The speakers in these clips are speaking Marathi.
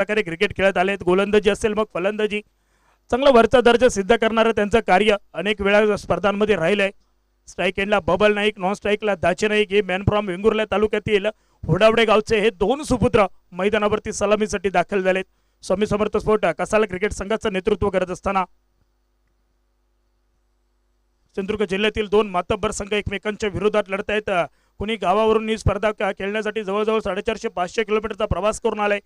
प्रकारे क्रिकेट खेळत आलेत. गोलंदाजी असेल मग फलंदाजी, चांगला वरचा दर्जा सिद्ध करणारं त्यांचं कार्य अनेक वेळा स्पर्धांमध्ये राहिलंय. स्ट्राईक एंडला बबल नाईक, नॉन स्ट्राईकला दाचे नाईक हे मॅन फ्रॉम वेंगुर्ला तालुक्यातील होडावडे गावचे हे दोन सुपुत्र मैदानावरती सलामीसाठी दाखल झालेत. स्वामी समर्थ स्पोर्ट कसाला क्रिकेट संघाचं नेतृत्व करत असताना सिंधुदुर्ग जिल्ह्यातील दोन मातब्बर संघ एकमेकांच्या विरोधात लढत आहेत. कुणी गावावरून ही स्पर्धा खेळण्यासाठी जवळजवळ 450-500 किलोमीटरचा प्रवास करून आलाय,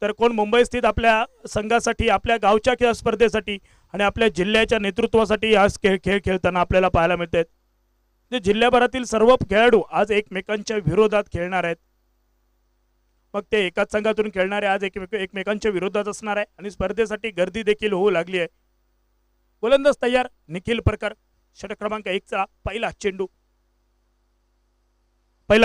तर कोण मुंबई स्थित आपल्या संघासाठी, आपल्या गावच्या स्पर्धेसाठी आणि आपल्या जिल्ह्याच्या नेतृत्वासाठी आज खेळ खेळताना आपल्याला पाहायला मिळत आहेत. जे जिल्ह्याभरातील सर्व खेळाडू आज एकमेकांच्या विरोधात खेळणार आहेत. मग ते एकाच संघातून खेळणारे आज एकमेकांच्या विरोधात असणार आहे आणि स्पर्धेसाठी गर्दी देखील होऊ लागली आहे. गोलंदाज तयार, निखिल परकर. षटक क्रमांक 1चा पहिला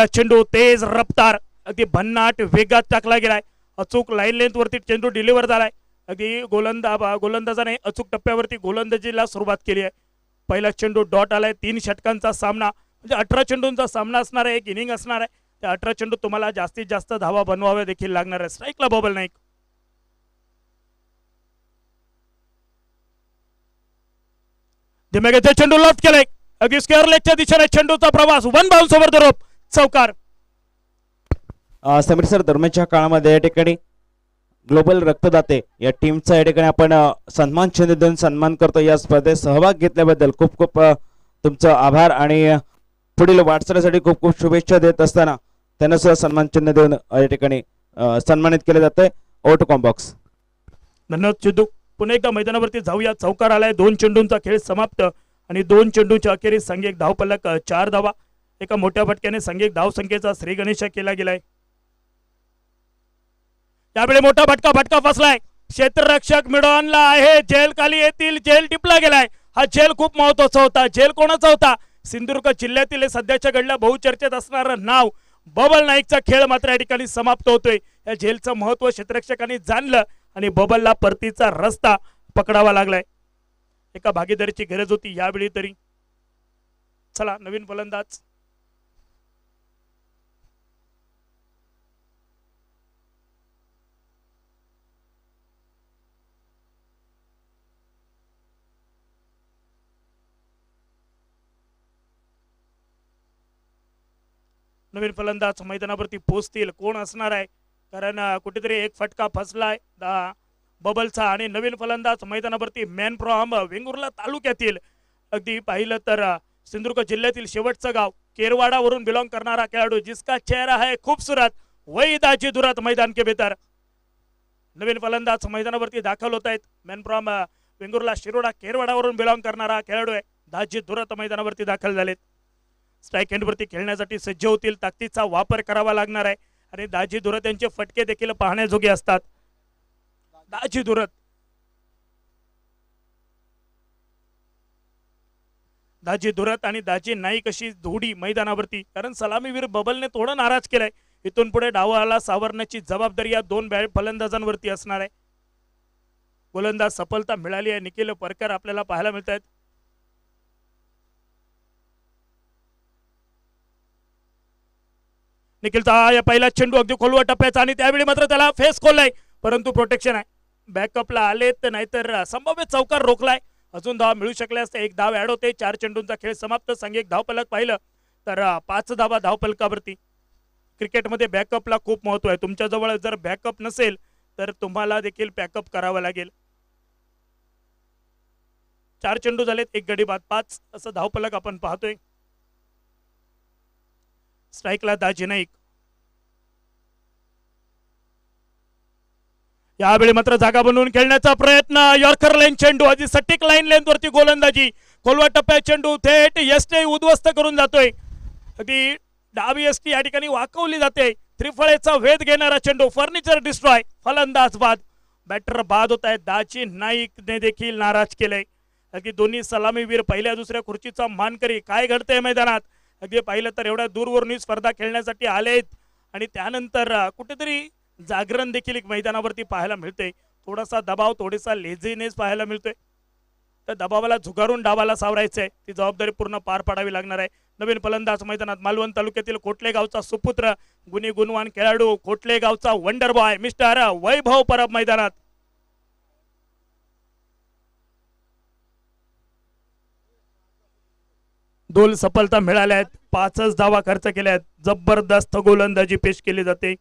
चेंडू तेज रफ्तार अगदी भन्नाट वेगात टाकला गेलाय. अचूक लाईन लेंथ वरती चेंडू डिलिव्हर झालाय. अगदी गोलंदाजाने अचूक टप्प्यावरती गोलंदाजीला सुरुवात केली आहे. पहिला चेंडू डॉट आलाय. 3 षटकांचा सामना म्हणजे 18 चेंडूंचा सामना असणार आहे, एक इनिंग असणार आहे. त्या 18 चेंडू तुम्हाला जास्तीत जास्त धावा बनवाव्या देखील लागणार आहे. स्ट्राईकला बबल नाईक. धीमेगतीने चेंडू लॉफ्ट केलाय. अगदी स्क्वेअर लेगच्या दिशेने चेंडूचा प्रवास, one bounce over the rope, चौकार. समीर सर, दरम्यानच्या काळामध्ये या ठिकाणी ग्लोबल रक्तदाते या टीमचा या ठिकाणी आपण सन्मान चिन्ह देऊन सन्मान करतो. या स्पर्धेत सहभाग घेतल्याबद्दल खूप खूप तुमचं आभार आणि पुढील वाटचालीसाठी खूप खूप शुभेच्छा देत असताना त्यांना सुद्धा सन्मान चिन्ह देऊन या ठिकाणी सन्मानित केले जाते. Over to box. धन्यवाद सिद्धू. पुन्हा एकदा मैदानावरती जाऊया. चौकार आलाय. 2 चेंडूंचा खेळ समाप्त आणि 2 चेंडूंच्या अखेरीस सांघिक धावफलक 4 धावा. एका मोठ्या फटक्याने सांघिक धावसंख्येचा श्री गणेश केला गेलाय. त्यावेळी मोठा फटका फसलाय. क्षेत्ररक्षक मिडॉनला आहे. जेल खाली येतील. जेल टिपला गेलाय. हा जेल खूप महत्वाचा होता. जेल कोणाचा होता? सिंधुदुर्ग जिल्ह्यातील सध्याच्या घडल्या बहुचर्चेत असणारं नाव बबल नाईकचा खेळ मात्र या ठिकाणी समाप्त होतोय. या जेलचं महत्व क्षेत्ररक्षकांनी जाणलं आणि बबलला परतीचा रस्ता पकडावा लागलाय. एका भागीदारीची गरज होती यावेळी तरी. चला नवीन फलंदाज. नवीन फलंदाज मैदानावरती पोहोचतील. कोण असणार आहे? कारण कुठेतरी एक फटका फसलाय बबलचा आणि नवीन फलंदाज मैदानावरती मॅन फ्रॉम वेंगुर्ला तालुक्यातील, अगदी पाहिलं तर सिंधुदुर्ग जिल्ह्यातील शेवटचं गाव केरवाडावरून बिलॉंग करणारा खेळाडू, जिसका चेहरा है खूबसूरत वही दाजी दुरत मैदान के भीतर. नवीन फलंदाज मैदानावरती दाखल होत आहेत. मॅन फ्रॉम वेंगुर्ला शिरोडा केरवाडावरून बिलॉंग करणारा खेळाडू आहे. दाजी दुरत मैदानावरती दाखल झालेत. स्ट्राईक एंडवरती खेळण्यासाठी सज्ज होतील. ताकदीचा वापर करावा लागणार आहे आणि दाजी दुरत यांचे फटके देखील पाहण्याजोगे असतात. दाजी दुरत आणि दाजी नाईक अशी जोडी मैदानावरती, कारण सलामीवीर बबलने थोडं नाराज केलंय. इथून पुढे डावाला सावरण्याची जबाबदारी या 2 फलंदाजांवरती असणार आहे. गोलंदाज सफलता मिळाली आहे. निखिल परकर आपल्याला पाहायला मिळत आहेत. निखिलचा या पहिला चेंडू अगदी खोलवा टप्प्याचा आणि त्यावेळी मात्र त्याला फेस खोललाय, परंतु प्रोटेक्शन आहे. बॅकअपला आलेत, नाहीतर संभाव्य चौकार रोखलाय. अजून धावा मिळू शकल्या असते. 1 धाव ऍड होते. 4 चेंडूंचा खेळ समाप्त. सांघिक धावफलक पाहिलं तर 5 धावा धावफलकावरती. क्रिकेटमध्ये बॅकअपला खूप महत्व आहे. तुमच्याजवळ जर बॅकअप नसेल तर तुम्हाला देखील बॅकअप करावा लागेल. 4 चेंडू झालेत, 1 गडी बाद, 5 असं धावफलक आपण पाहतोय. स्ट्राईकला दाजी नाईक. यावेळी मात्र जागा बनवून खेळण्याचा प्रयत्न. यॉर्कर लाईन चेंडू, आधी सटीक लाईन लेंथ वरती गोलंदाजी. खोलवा टप्प्यात चेंडू थेट यष्टी उद्ध्वस्त करून जातोय. अगदी डावी यष्टी या ठिकाणी वाकवली जाते. त्रिफळेचा वेध घेणारा चेंडू, फर्निचर डिस्ट्रॉय. फलंदाज बाद, बॅटर बाद होत आहे. दाजी नाईकने देखील नाराज केलंय. अगदी दोन्ही सलामीवीर पहिल्या दुसऱ्या खुर्चीचा मानकरी. काय घडतंय मैदानात? अगदी पाहिलं तर एवढ्या दूरवरून स्पर्धा खेळण्यासाठी आलेत आणि त्यानंतर कुठेतरी जागरण देखील एक मैदानावरती पाहायला मिळते. थोडासा दबाव, थोडासा लेझीनेस पाहायला मिळतोय. त्या दबावाला झुगारून डावाला सावरायचंय. ती जबाबदारी पूर्ण पार पाडावी लागणार आहे. नवीन फलंदाज मैदानात मालवण तालुक्यातील कोटले गावचा सुपुत्र गुणी गुणवान खेळाडू कोटले गावचा वंडर बॉय मिस्टर वैभव परब मैदानात. दोन सफलता मिळाल्या आहेत, 5च धावा खर्च केल्या आहेत. जबरदस्त गोलंदाजी पेश केली जाते.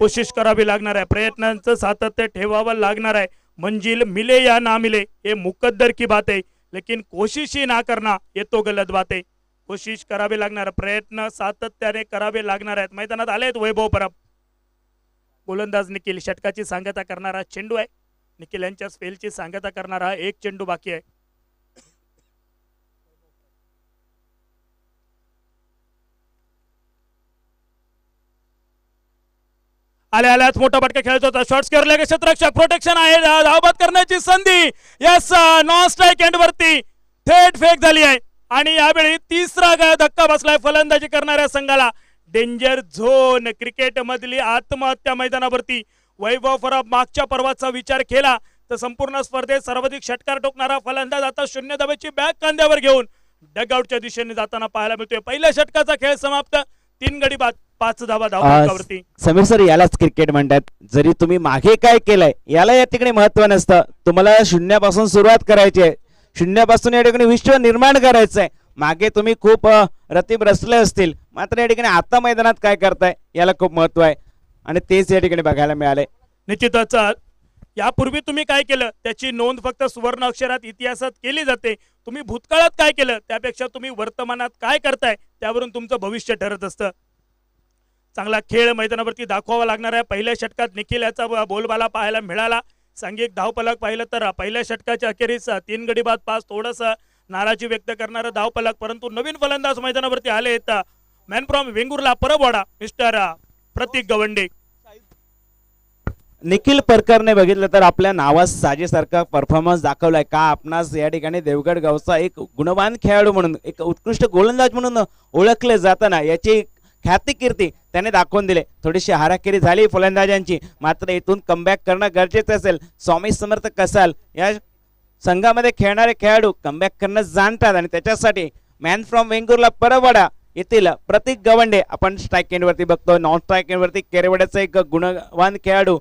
कोशिश करावी लागणार आहे, प्रयत्नांचं सातत्य ठेवावं लागणार आहे. मंजिल मिले या ना मिले ये मुकद्दर की बात है, लेकिन कोशिश ही ना करना ये तो गलत बात है. कोशिश करावी लागणार, प्रयत्न सातत्याने करावे लागणार आहेत. मैदानात आलेत वैभव परब. गोलंदाज निखिल षटकाची सांगता करणारा चेंडू आहे. निखिल यांच्या स्पेलची सांगता करणारा एक चेंडू बाकी आहे. आल्यात मोठा फटका खेळायचा होता. शॉर्ट स्क्वेअर लगे क्षेत्ररक्षक प्रोटेक्शन आहे, धावबाद करण्याची संधी. यस, नॉन स्ट्राईक एंड वरती थेट फेक झाली आहे आणि यावेळी तिसरा धक्का बसलाय फलंदाजी करणाऱ्या संघाला. डेंजर झोन क्रिकेट मधली आत्महत्या मैदानावरती. वैभव परब मागच्या पर्वाचा विचार केला तर संपूर्ण स्पर्धेत सर्वाधिक षटकार ठोकणारा फलंदाज आता 0 धावेची बॅग खांद्यावर घेऊन डगआउटच्या दिशेने जाताना पाहायला मिळतोय. पहिल्या षटकाचा खेळ समाप्त, 3 गडी बाद, 5 धावा धावफलकावरती. समीर सर, यालाच क्रिकेट म्हणतात. जरी तुम्ही मागे काय केलंय याला या ठिकाणी महत्व नसतं. तुम्हाला शून्यापासून सुरुवात करायची आहे, शून्यापासून या ठिकाणी विश्व निर्माण करायचंय. मागे तुम्ही खूप रतीब रचले असतील, मात्र या ठिकाणी आता मैदानात काय करताय याला खूप महत्व आहे आणि तेच या ठिकाणी बघायला मिळाले. निश्चितच यापूर्वी तुम्ही काय केलं त्याची नोंद फक्त सुवर्ण अक्षरात इतिहासात केली जाते. तुम्ही भूतकाळात काय केलं त्यापेक्षा तुम्ही वर्तमानात काय करताय त्यावरून तुमचं भविष्य ठरत असतं. चांगला खेळ मैदानावरती दाखवावा लागणार आहे. पहिल्या षटकात निखिल याचा बोलबाला पाहायला मिळाला. सांघिक धावफलक पाहिलं तर पहिल्या षटकाच्या अखेरीस 3 गडी बाद 5, थोडस नाराजी व्यक्त करणारा धावफलक. परंतु नवीन फलंदाज मैदानावरती आले आहेत. मॅन फ्रॉम वेंगुर्ला परबवाडा मिस्टर प्रतीक गवंडे. निखिल परकरने बघितलं तर आपल्या नावास साजेसारखा परफॉर्मन्स दाखवलाय का. आपणास या ठिकाणी देवगड गावचा एक गुणवान खेळाडू म्हणून, एक उत्कृष्ट गोलंदाज म्हणून ओळखले जाताना याची ख्याती कीर्ती त्याने दाखवून दिले. थोडीशी हाराकिरी झाली फलंदाजांची, मात्र इथून कमबॅक करणं गरजेचं असेल. स्वामी समर्थ कसाल या संघामध्ये खेळणारे खेळाडू कमबॅक करणं जाणतात आणि त्याच्यासाठी मॅन फ्रॉम वेंगुर्ला परबवाडा येथील प्रतीक गवंडे आपण स्ट्राईक एंड वरती बघतो. नॉन स्ट्राईक एंड वरती केरवड्याचा एक गुणवान खेळाडू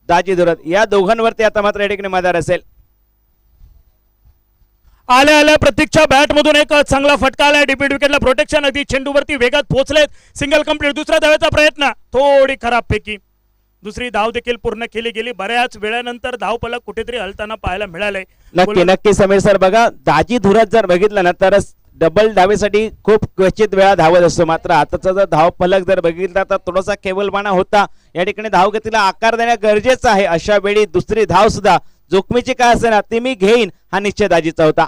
दाजी दुरत, या दोघांवरती आता मात्र या ठिकाणी मदार असेल. आल्या आल्या प्रतीकच्या बॅट मधून एक चांगला फटका आलाय. डिप्यूट विकेटला प्रोटेक्शन, अगदी चेंडूवरती वेगात पोहोचलेत. Single complete. दुसऱ्या धावेचा प्रयत्न, थोडी खराब फेकी. दुसरी धाव देखील पूर्ण केली गेली. बऱ्याच वेळानंतर धावफलक कुठेतरी हलताना पाहायला मिळालंय. नक्की नक्की समीर सर, बघा दाजी धुरात जर बघितलं ना तर डबल धावेसाठी खूप क्वचित वेळा धावत असतो, मात्र आताचा जर धाव फलक जर बघितला तर थोडासा केवलपणा होता. या ठिकाणी धावगतीला आकार देणं गरजेचं आहे. अशा वेळी दुसरी धाव सुद्धा जोखमीची काय असेल ना ती मी घेईन हा निश्चय दाजीचा होता.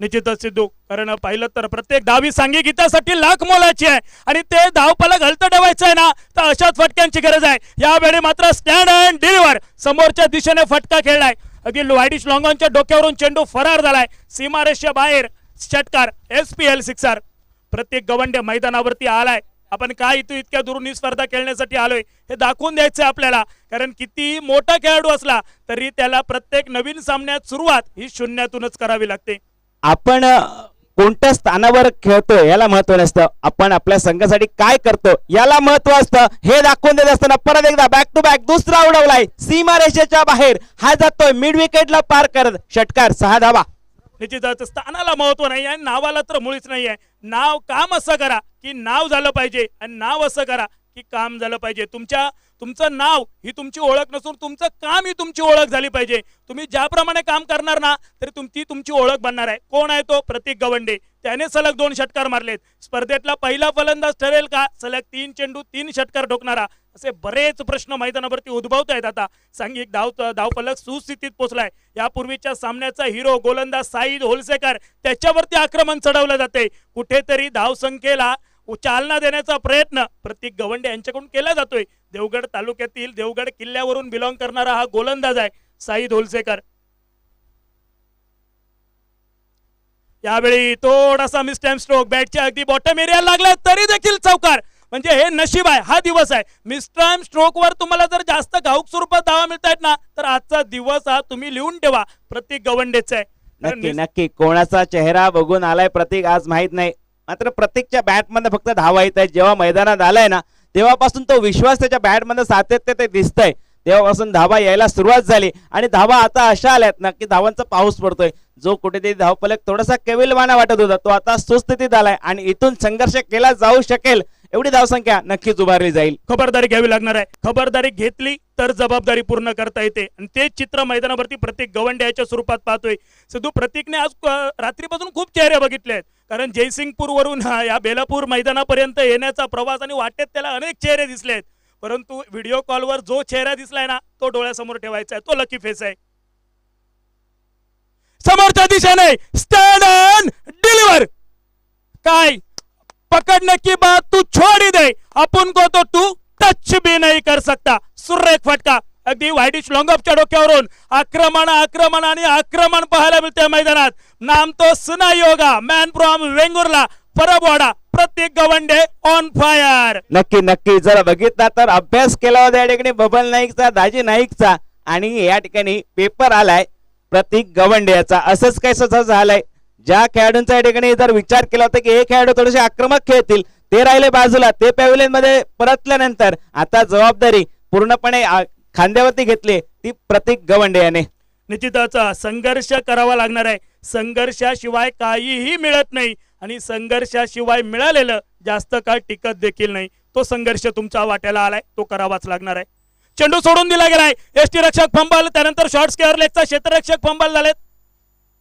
निश्चितच सिद्धू, कारण पाहिलं तर प्रत्येक धावी सांघिक हितासाठी लाख मोलाची आहे आणि ते धावफलक हलतं ठेवायचं आहे ना तर अशाच फटक्यांची गरज आहे. यावेळी मात्र स्टँड अँड डिलिव्हर समोरच्या दिशेने फटका खेळलाय. अगदी वाईडिश लॉंगॉनच्या डोक्यावरून चेंडू फरार झालाय. सीमारेषेच्या बाहेर षटकार, SPL सिक्सर. प्रत्येक गवंडे मैदानावरती आलाय. आपण काय इतक्या दुरून ही स्पर्धा खेळण्यासाठी आलोय हे दाखवून द्यायचंय आपल्याला. कारण किती मोठा खेळाडू असला तरी त्याला प्रत्येक नवीन सामन्यात सुरुवात ही शून्यातूनच करावी लागते. आपण कोणत्या स्थानावर खेळतोय याला महत्व नसतं, आपण आपल्या संघासाठी काय करतो याला महत्व असतं. हे दाखवून देत असताना परत एकदा बॅक टू बॅक दुसरा उडवलाय. सीमारेषेच्या बाहेर हा जातोय मिड विकेटला पार करत. षटकार, 6 धावा. निश्चितच स्थानाला महत्व नाही आहे, नावाला तर मुळीच नाही आहे. नाव काम असं करा की नाव झालं पाहिजे आणि नाव असं करा की काम झालं पाहिजे. तुमचं नाव ही तुमची ओळख नसून तुमचं काम ही तुमची ओळख झाली पाहिजे. तुम्ही ज्याप्रमाणे काम करणार ना तरी तुमची ओळख बनणार आहे. कोण आहे तो? प्रतीक गवंडे. त्याने सलग 2 षटकार मारलेत. स्पर्धेतला पहिला फलंदाज ठरेल का सलग 3 चेंडू 3 षटकार ठोकणारा? असे बरेच प्रश्न मैदानावरती उद्भवत आहेत. आता सांघिक धावफलक सुस्थितीत पोहोचलाय. यापूर्वीच्या सामन्याचा हिरो गोलंदाज साईद होलसेकर त्याच्यावरती आक्रमण चढवलं जाते. कुठेतरी धावसंख्येला चालना देण्याचा प्रयत्न प्रतीक गवंडे यांच्याकडून केला जातोय. देवगड तालुक्यातील देवगड किल्ल्यावरून बिलॉंग करणारा हा गोलंदाज आहे साईद होलसेकर. यावेळी थोडासा मिसटाइम स्ट्रोक, बॅटच्या अगदी बॉटम एरिया लागला तरी देखील चौकार. म्हणजे हे नशीब आहे, हा दिवस आहे. मिसटाइम स्ट्रोक वर तुम्हाला जर जास्त घाऊक स्वरूपात धावा मिळतायत ना तर आजचा दिवस हा तुम्ही लिहून ठेवा. प्रतीक गवंडेचा आहे. नक्की नक्की कोणाचा चेहरा बघून आलाय प्रतीक आज माहित नाही, मात्र प्रतीकच्या बॅटमध्ये फक्त धावा येत आहेत. जेव्हा मैदानात आलाय ना तेव्हापासून तो विश्वास त्याच्या बॅटमध्ये सातत्य ते दिसतंय. तेव्हापासून धावा यायला सुरुवात झाली आणि धावा आता अशा आल्यात ना की धावांचा पाऊस पडतोय. जो कुठेतरी धावफलक थोडासा केविलवाना वाटत होता तो आता सुस्थितीत आलाय आणि इथून संघर्ष केला जाऊ शकेल एवढी धावसंख्या नक्कीच उभारली जाईल. खबरदारी घ्यावी लागणार आहे. खबरदारी घेतली तर जबाबदारी पूर्ण करता येते आणि तेच चित्र मैदानावरती प्रतीक गवंडे याच्या स्वरूपात पाहतोय. सिद्धू, प्रतीकने आज रात्रीपासून खूप चेहरे बघितले आहेत, कारण जयसिंगपूर वरून या बेलापूर मैदानापर्यंत येण्याचा प्रवास आणि वाटेत त्याला अनेक चेहरे दिसले आहेत, परंतु व्हिडिओ कॉलवर जो चेहरा दिसलाय ना तो डोळ्यासमोर ठेवायचा आहे. तो लकी फेस आहे. समोरच्या दिशेने स्टँड अँड डिलिव्हर. काय पकडने की बात तू छोड़ ही दे, अपन को तो तू टच भी नहीं कर सकता. सुरेख फटका अगदी वाईडिश लॉंगऑफच्या डोक्यावरून आक्रमण आक्रमण आणि आक्रमण पाहायला मिळते मैदानात. नाम तो सुनाई होगा, man from Vengurla Parabwada Prateek Gawande on fire. नक्की नक्की जर बघितला तर अभ्यास केला होता या ठिकाणी बबल नाईकचा, दाजी नाईकचा, आणि या ठिकाणी पेपर आलाय प्रतीक गवंडे याचा. असंच काय ससा झालंय. ज्या खेळाडूंचा या ठिकाणी जर विचार केला होता की हे खेळाडू थोडेसे आक्रमक खेळतील ते राहिले बाजूला, ते पॅव्हिलियन मध्ये परतल्यानंतर आता जबाबदारी पूर्णपणे खांद्यावरती घेतली ती प्रतीक गवंडे याने. निश्चितच संघर्ष करावा लागणार आहे. संघर्षाशिवाय काहीही मिळत नाही आणि संघर्षाशिवाय मिळालेलं जास्त काळ टिकत देखील नाही. तो संघर्ष तुमच्या वाट्याला आलाय, तो करावाच लागणार आहे. चेंडू सोडून दिला गेलाय. एसटी रक्षक फंबल, त्यानंतर शॉर्ट स्क्वेअर लेगचा क्षेत्ररक्षक फंबल झालेत,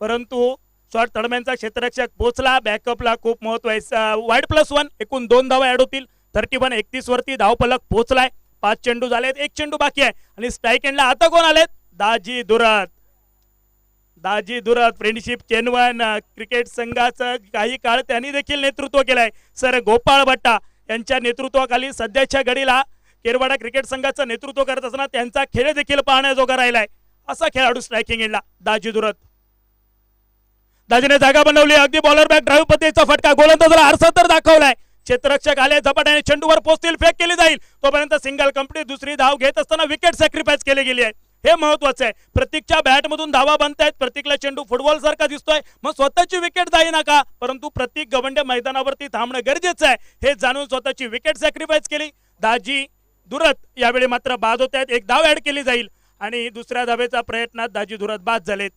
परंतु शॉर्ट थर्डमॅनचा क्षेत्ररक्षक पोहोचला. बॅकअपला खूप महत्व आहे. वाईड +1 एकूण 2 धावा ऍड होतील. 31 वरती धावफलक पोहोचलाय. 5 चेंडू झालेत, 1 चेंडू बाकी आहे आणि स्ट्राईक एंडला आता कोण आलेत? दाजी दुरत. दाजी दुरत फ्रेंडशिप चेनवन क्रिकेट संघाचं काही काळ त्यांनी देखील नेतृत्व केलंय. सर गोपाळ भट्टा यांच्या नेतृत्वाखाली सध्याच्या घडीला केरवाडा क्रिकेट संघाचं नेतृत्व करत असताना त्यांचा खेळ देखील पाहण्याजोगा राहिलाय. असा खेळाडू स्ट्रायकिंग एंडला दाजी दुरत. दाजीने जागा बनवली. अगदी बॉलर बॅक ड्राईव्ह पद्धतीचा फटका गोलंदाजाला आरसा तर दाखवलाय. क्षेत्ररक्षक आले झपाट्याने चेंडूवर पोहोचतील, फेक केली जाईल तोपर्यंत सिंगल कंप्लीट. दुसरी धाव घेत असताना विकेट सॅक्रिफाईस केली गेली आहे. हे महत्वाचं आहे. प्रतीकच्या बॅट मधून धावा बनतायत. प्रतीकला चेंडू फुटबॉल सारखा दिसतोय, मग स्वतःची विकेट जाई नका, परंतु प्रतीक गवंडे मैदानावरती थांबणं गरजेचं आहे हे जाणून स्वतःची विकेट सॅक्रिफाईस केली. दाजी दुरत यावेळी मात्र बाद होत आहेत. 1 धाव ऍड केली जाईल आणि दुसऱ्या धावेचा प्रयत्नात दाजी दुरत बाद झालेत.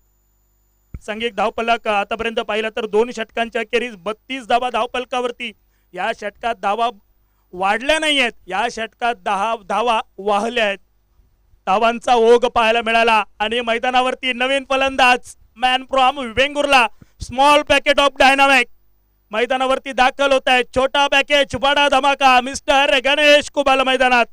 सांघिक धावफलक आतापर्यंत पाहिलं तर 2 षटकांच्या अखेरीस 32 धावा धावफलकावरती. या षटकात धावा वाढल्या नाहीयेत, या षटकात 10 धावा वाहल्या आहेत. धावांचा ओघ पाहायला मिळाला आणि मैदानावरती नवीन फलंदाज man from Vengurla small packet of dynamic मैदानावरती दाखल होत आहे. छोटा पॅकेज बडा धमाका मिस्टर गणेश कुबाल मैदानात.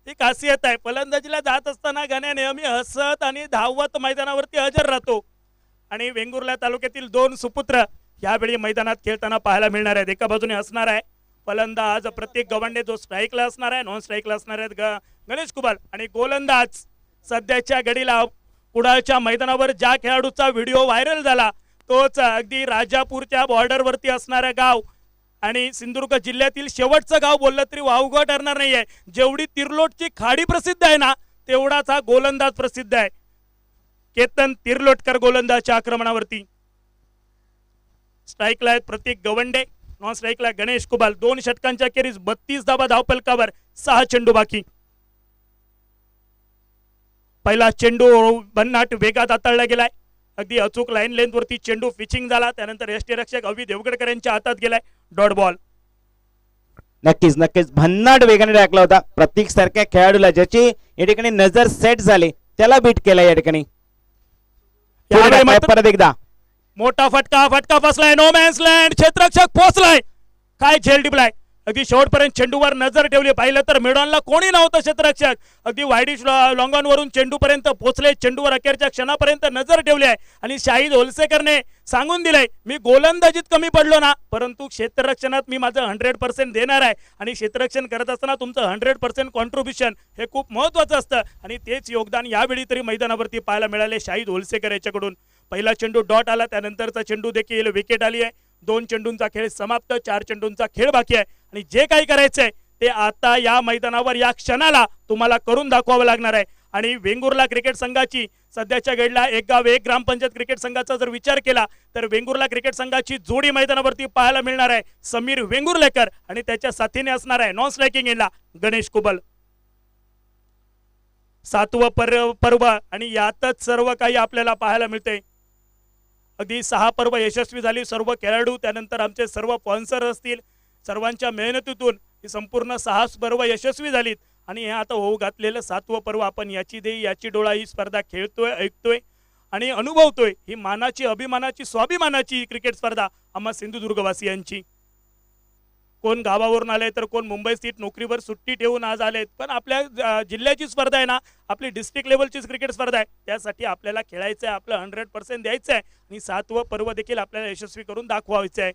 ही खासियत आहे. फलंदाजीला जात असताना गण्या नेहमी हसत आणि धावत मैदानावरती हजर राहतो आणि वेंगुर्ला तालुक्यातील 2 सुपुत्र यावेळी मैदानात खेळताना पाहायला मिळणार आहेत. एका बाजूने असणार आहे फलंदाज प्रतीक गवंडे जो स्ट्राईकला असणार आहे, नॉन स्ट्राईकला असणार आहेत गणेश कुबाल, आणि गोलंदाज सध्याच्या घडीला कुडाळच्या मैदानावर ज्या खेळाडूचा व्हिडिओ व्हायरल झाला तोच अगदी राजापूरच्या बॉर्डरवरती असणारं गाव आणि सिंधुदुर्ग जिल्ह्यातील शेवटचं गाव बोललं तरी वावगं ठरणार नाहीये. जेवढी तिर्लोटची खाडी प्रसिद्ध आहे ना तेवढाच हा गोलंदाज प्रसिद्ध आहे. केतन तिर्लोटकर गोलंदाजच्या आक्रमणावरती. स्ट्राईकला आहेत प्रतीक गवंडे, नॉन स्ट्राईकला गणेश कुबाल. 2 षटकांच्या अखेरीस 32 धावा धावफलकावर, 6 चेंडू बाकी. पहिला चेंडू भन्नाट वेगात हाताळला गेलाय. अगदी अचूक लाईन लेंथ वरती चेंडू पिचिंग झाला. त्यानंतर एसटी रक्षक अवि देवगडकर यांच्या हातात गेलाय. Dot ball. नक्कीच नक्कीच भन्नाट वेगाने टाकला होता. प्रतीक सारख्या खेळाडूला ज्याची या ठिकाणी नजर सेट झाली त्याला बीट केला या ठिकाणी. परत एकदा मोठा फटका फसलाय. No man's land. क्षेत्ररक्षक पोहोचलाय. काय झेल टिपलाय. अगदी शेवटपर्यंत चेंडूवर नजर ठेवली. पाहिलं तर मिडॉनला कोणी नव्हतं क्षेत्ररक्षक. अगदी वाईडिश लॉंगॉन वरून चेंडूपर्यंत पोहोचले. चेंडूवर अखेरच्या क्षणापर्यंत नजर ठेवली आहे आणि शाहिद होलसेकरने सांगून दिलंय मी गोलंदाजीत कमी पडलो ना, परंतु क्षेत्ररक्षणात मी माझं 100% देणार आहे आणि क्षेत्ररक्षण करत असताना तुमचं 100% कॉन्ट्रीब्युशन हे खूप महत्वाचं असतं आणि तेच योगदान यावेळी तरी मैदानावरती पाहायला मिळाले शाहिद होलसेकर याच्याकडून. पहिला चेंडू डॉट आला, त्यानंतरचा चेंडू देखील विकेट आली आहे. 2 चेंडूंचा खेळ समाप्त, 4 चेंडूंचा खेळ बाकी आहे आणि जे काही करायचंय ते आता या मैदानावर या क्षणाला तुम्हाला करून दाखवावं लागणार आहे. आणि वेंगुर्ला क्रिकेट संघाची सध्याच्या घडीला एक गाव एक ग्रामपंचायत क्रिकेट संघाचा जर विचार केला तर वेंगुर्ला क्रिकेट संघाची जोडी मैदानावरती पाहायला मिळणार आहे. समीर वेंगुर्लेकर आणि त्याच्या साथीने असणार आहे नॉन स्ट्रायकिंग एंडला गणेश कुबल. 7वं पर्व आणि यातच सर्व काही आपल्याला पाहायला मिळते. अगदी 6 पर्व यशस्वी झाली. सर्व खेळाडू त्यानंतर आमचे सर्व स्पॉन्सर असतील सर्वांच्या मेहनतीतून ही संपूर्ण 6 पर्व यशस्वी झालीत आणि हे आता होऊ घातलेलं 7वं पर्व आपण याची देई याची डोळा ही स्पर्धा खेळतोय ऐकतोय आणि अनुभवतोय. ही मानाची अभिमानाची स्वाभिमानाची क्रिकेट स्पर्धा आम्हा सिंधुदुर्गवासियांची. कोण गावावरून आले तर कोण मुंबई स्थित नोकरीवर सुट्टी ठेवून आज आलेत, पण आपल्या जिल्ह्याची स्पर्धा आहे ना, आपली डिस्ट्रिक्ट लेवलचीच क्रिकेट स्पर्धा आहे. त्यासाठी आपल्याला खेळायचं आहे, आपलं 100% द्यायचं आहे आणि 7वं पर्व देखील आपल्याला यशस्वी करून दाखवायचं आहे.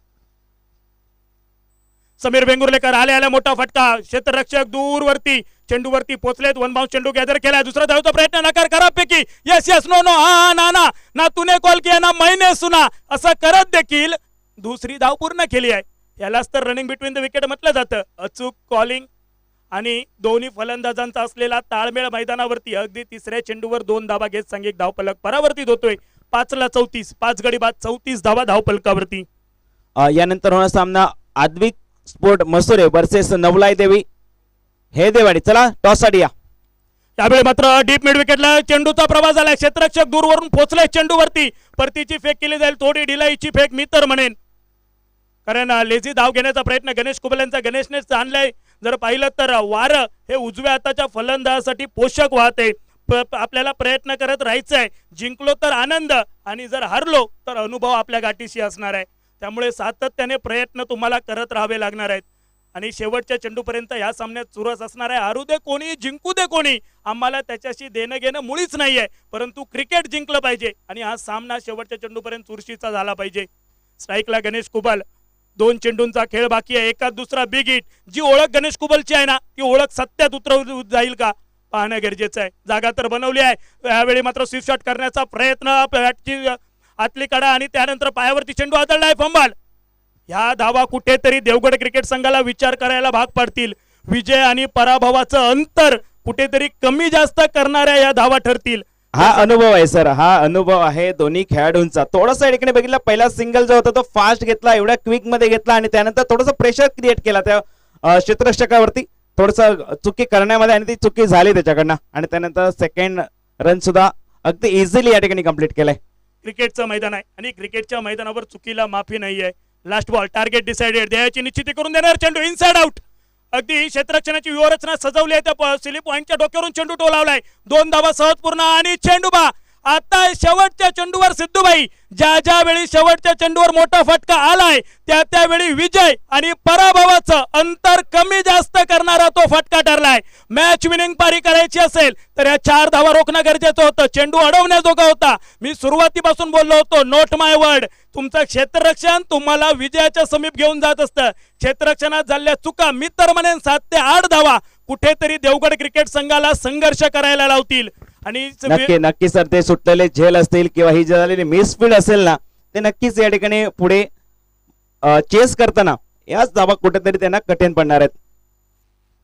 समीर वेंगुर्लेकर आले मोठा फटका. क्षेत्ररक्षक दूरवरती चेंडूवरती पोहोचलेत. वन बाउंस चेंडू गॅदर केलाय. दुसरा धावचा प्रयत्न नकार खराबपैकी. यस यस नो नो हा ना ना ना तूने कॉल किया ना मैंने सुना असं करत देखील दुसरी धाव पूर्ण केली आहे. यालाच तर रनिंग बिटवीन द विकेट म्हटलं जातं. अचूक कॉलिंग आणि दोन्ही फलंदाजांचा असलेला ताळमेळ मैदानावरती अगदी तिसऱ्या चेंडूवर 2 धावा घेत सांघिक धावफलक परावर्तित होतोय. 5ला 34 5 गडी बाद 34 धावा धावफलकावरती. यानंतर होणार सामना आद्विक स्पोर्ट मसुरे वर्सेस नवलाई देवी हे देवाडी. चला टॉस साठी या. यावेळी मात्र डीप मिड विकेटला चेंडूचा प्रवास झाला. क्षेत्ररक्षक दूरवरून पोहोचले चेंडूवरती. परतीची फेक केली जाईल. थोडी ढिलाईची फेक मी तर म्हणेन, कारण लेझी धाव घेण्याचा प्रयत्न गणेश कुबल यांचा गणेशनेच आणलाय. जर पाहिलं तर वारं हे उजव्या हाताच्या फलंदाजासाठी पोषक वाहते. आपल्याला प्रयत्न करत राहायचं आहे. जिंकलो तर आनंद आणि जर हारलो तर अनुभव आपल्या गाठीशी असणार आहे. त्यामुळे सातत्याने प्रयत्न तुम्हाला करत राहावे लागणार आहेत आणि शेवटच्या चेंडूपर्यंत या सामन्यात चुरस असणार आहे. हारू दे कोणी जिंकू दे कोणी, आम्हाला त्याच्याशी देणं घेणं मुळीच नाही आहे, परंतु क्रिकेट जिंकलं पाहिजे आणि हा सामना शेवटच्या चेंडूपर्यंत चुरशीचा झाला पाहिजे. स्ट्राईकला गणेश कुबल. 2 चेंडूंचा खेळ बाकी आहे. एका दुसरा बिग हिट. जी ओळख गणेश कुबलची आहे ना, ती ओळख सत्यात उतरवली जाईल का पाहणं गरजेचं आहे. जागा तर बनवली आहे. यावेळी मात्र स्विप शॉट करण्याचा प्रयत्न. बॅटची आतली कडा आणि त्यानंतर पायावरती चेंडू आदळलाय. फंबल. ह्या धावा कुठेतरी देवगड क्रिकेट संघाला विचार करायला भाग पाडतील. विजय आणि पराभवाचं अंतर कुठेतरी कमी जास्त करणाऱ्या या धावा ठरतील. हा अनुभव आहे सर, हा अनुभव आहे दोन्ही खेळाडूंचा. थोडासा इकडे बघितला, पहिला सिंगल जो होता तो फास्ट घेतला, एवढ्या क्विक मध्ये घेतला आणि त्यानंतर थोडंसं प्रेशर क्रिएट केला त्या क्षेत्ररक्षकावरती, थोडंसं चुकी करण्यामध्ये आणि ती चुकी झाली त्याच्याकडनं आणि त्यानंतर सेकंड रन सुद्धा अगदी इझिली या ठिकाणी कंप्लीट केलाय. क्रिकेटचं मैदान आहे आणि क्रिकेटच्या मैदानावर चुकीला माफी नाही आहे. Last ball target decided. द्यायची निश्चिती करून देणार. चेंडू इनसाइड आउट. अगदी क्षेत्ररक्षणाची व्यूहरचना सजवली आहे. त्या सिली पॉइंटच्या डोक्यावरून चेंडू टोलावलाय. 2 धावा सहज पूर्ण आणि चेंडूबा. आता शेवटच्या चेंडूवर सिद्धूबाई, ज्या वेळी शेवटच्या चेंडूवर मोठा फटका आलाय त्यावेळी विजय आणि पराभवाचं अंतर कमी जास्त करणारा तो फटका ठरलाय. मॅच विनिंग पारी करायची असेल तर या 4 धावा रोखणं गरजेचं होतं. चेंडू अडवण्याजोगा होता. मी सुरुवातीपासून बोललो होतो, नोट माय वर्ड, तुमचं क्षेत्ररक्षण तुम्हाला विजयाच्या समीप घेऊन जात असतं. क्षेत्ररक्षणात झालेल्या चुका मी तर म्हणेन 7 ते 8 धावा कुठेतरी देवगड क्रिकेट संघाला संघर्ष करायला लावतील. आणि नक्की सर, ते सुटलेले झेल असतील किंवा ही झालेली मिसफील्ड असेल ना, ते नक्कीच या ठिकाणी पुढे चेस करताना याच धावा कुठेतरी त्यांना कठीण पडणार आहेत.